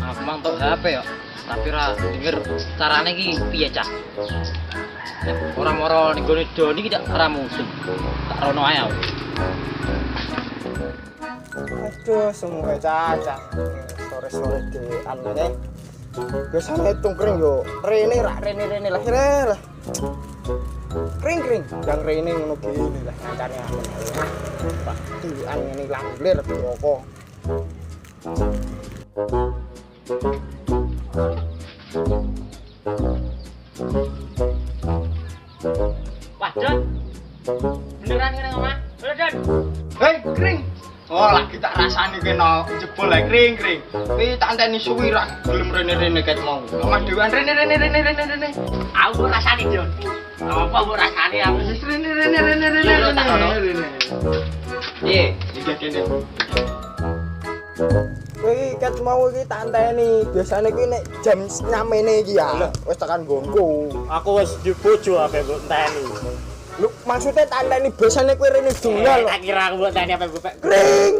Aku mantuk HP ya, tapi ra denger carane iki piye cah. Ora moro ning gone Doni iki tak ora musuh. Tak rono ae aku. Aduh, semua caca. Sore-sore dhewean ngene. Biasane tungkring yo, rene lah lah. Kring, yang rene ngono gini lah ngancane aku. Pak dhewean ngene langlir rokok. Wah, Don. Beneran ngene omah? Lho, Don. Hei, kring. Oh, lagi tak rasani kena jebol ae kring. Kuwi tak anteni suwi ra gelem rene-rene ket mau. Omah dhewean rene. Aku rasani, Don. Apa mbok rasani aku? Rene. Piye? Iki kene. Kuwi ket mau iki tak anteni. Biasane kuwi nek jam nyamene iki ya. Wis tekan nggonku. Aku wis dibojo ape mbok enteni. Lu maksudnya tak anteni biasane kuwi rene dolan. Tak kira aku mbok tani apa mbok. Kring.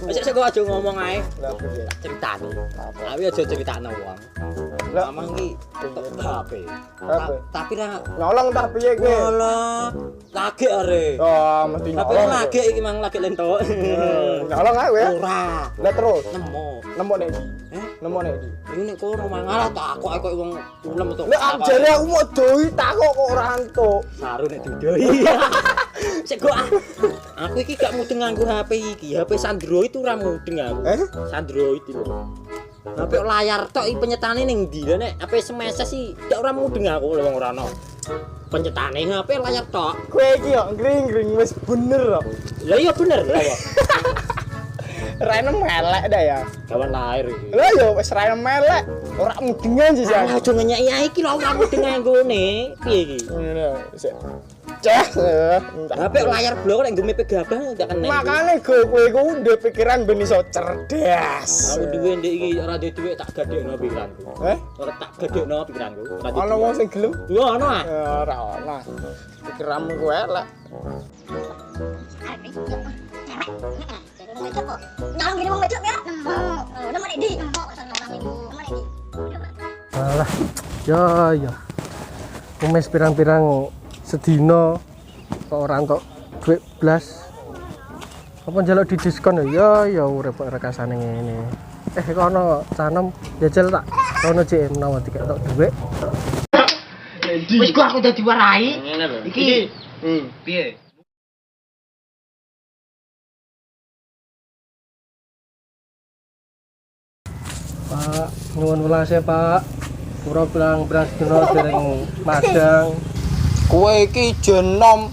Wis sik kok aja ngomong ae. Lah piye? Ceritane. Tapi aja critakno wong. Lah Mamang iki HP. Tapi ra nyolong tak piye kuwi? nyolong. Lagi are. Oh, mesti Tapi nyolong. lagi iki mang lagi lentok. Nyolong ae ya. Ora. Lah terus Nemu. nek ndi? Nemu nek ndi? Ini nek kono mangalah takok kok wong ulem to. Lah jare aku mau doi takok kok ora entuk. Saru nek didoi. Sik kok aku iki gak mudeng nganggo HP iki. HP Android itu ora mudeng aku. Android itu. HP layar tok iki penyetane ning ndi? Lah nek HP semese sih gak ora mudeng aku lho wong ora ono. Penyetane HP layar tok. Kowe iki yo ngring wis bener kok. Lah iya bener lho. Rene melek dah ya. Kawan lahir iki. Lah yo wis rene melek. Ora mudengan sih jan. Aja ngenyeki ae iki lho ora mudeng nganggone. Piye iki? Ngene sik. Cek. HP layar blok nek nggo mepe gabah gak kena. Makane kowe iku ndek pikiran ben iso cerdas. Aku duwe ndek iki ora duwe dhuwit tak gadekno pikiranku. Ora tak gadekno pikiranku. Ora duwe. Ana wong sing gelem? Yo ono ah. Ora ono. Pikiranmu kowe elek. Nyolong gini mau ngecek ya? Nemu nek di. Alah, ya. Kumis pirang-pirang sedina kok ora entuk duit blas. Apa njaluk di diskon ya? Ya urip rekasane ngene. Kono canem jajal tak kono cek menawa dikek duit. Wis kok aku dadi warai. Ngene lho. Iki piye? Pak, nyuwun welase, Pak. Kula bilang beras dina dereng madang. Kowe iki jenom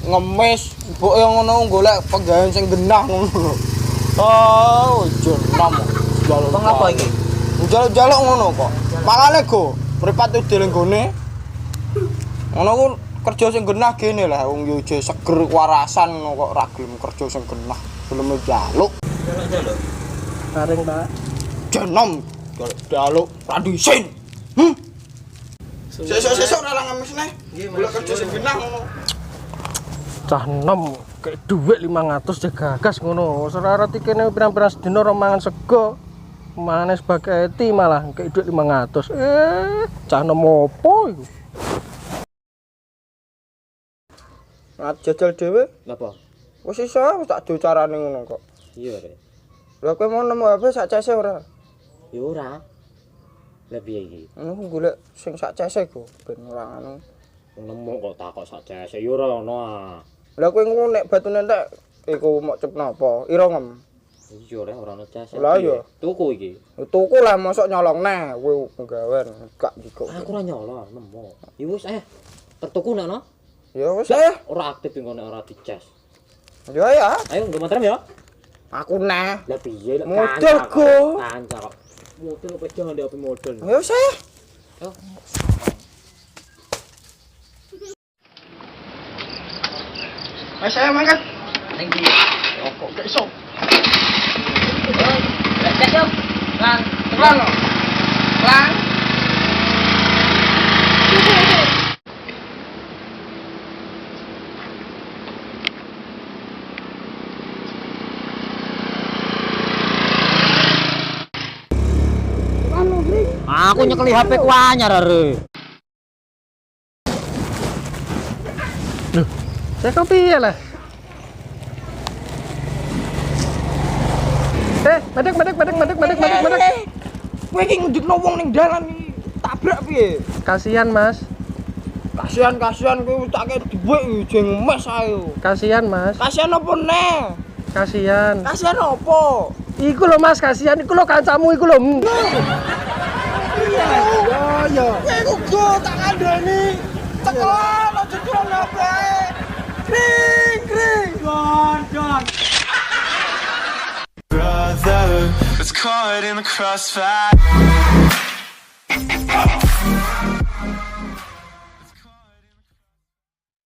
ngemis, mbok yo ngono golek penggawean sing genah ngono. Oh, jenom. Bang apa iki? jaluk-jaluk ngono kok. Makane go, mripat udah lenggone. Ngono ku kerja sing genah gene lah wong yo aja seger warasan ngono kok ra gelem kerja sing genah. Gelem jaluk. Jaluk-jaluk. Paring, Pak. Jenom jaluk ra disin. Sesuk ra ngamis neh. Golek kerja sing genah ngono. Cah nom kayak duit 500 gagas ngono. Ora reti kene pirang-pirang sedina ora mangan sego. Mangane spaghetti malah kayak duit 500. Cah nom opo iku? Jajal dhewe Napa? wis iso wis tak do carane ngono kok. Iya, Rek. Lah kowe mau nemu HP sak cese ora? Ya ora. Lah piye iki? Ngono golek sing sak cese go ben ora anu. Nemu kok takok sak cese ya ora ono ah. Lah kowe ngono nek batune entek iku mok cep napa? Ira ngem. Iya Rek, ora ono cese. Lah iya. Tuku iki. Tuku lah mosok nyolong neh kowe penggawean gak jiko. Aku ora nyolong, nemu. Ya wis tertuku nek no. Ya wis ae. Ora aktif engko nek ora dicas. Ya. Ayo nggo motorem ya. Aku neh. Lah piye lek Model go. Kanca kok. Model apa jangan ndek model. Ya wis ae. Yo. Wis ae mangkat. Ning ndi? Kok gak iso. Cek yo. Lang. Lan. Lan. Aku nyekeli HP ku anyar are. Loh, saya kok piye lah? Medek. Kowe iki ngundutno wong ning dalan iki tabrak piye? Kasihan, Mas. Kasihan kowe tak kek dhuwit jeng mes ae. Kasihan, Mas. Kasihan opo neh? Kasihan. Kasihan opo? Iku lho, Mas, kasihan iku lho kancamu iku lho. Ya. Kowe go tak kandhani. Cekelan aja dono bae. Kring. Don. Brother was caught in the crossfire.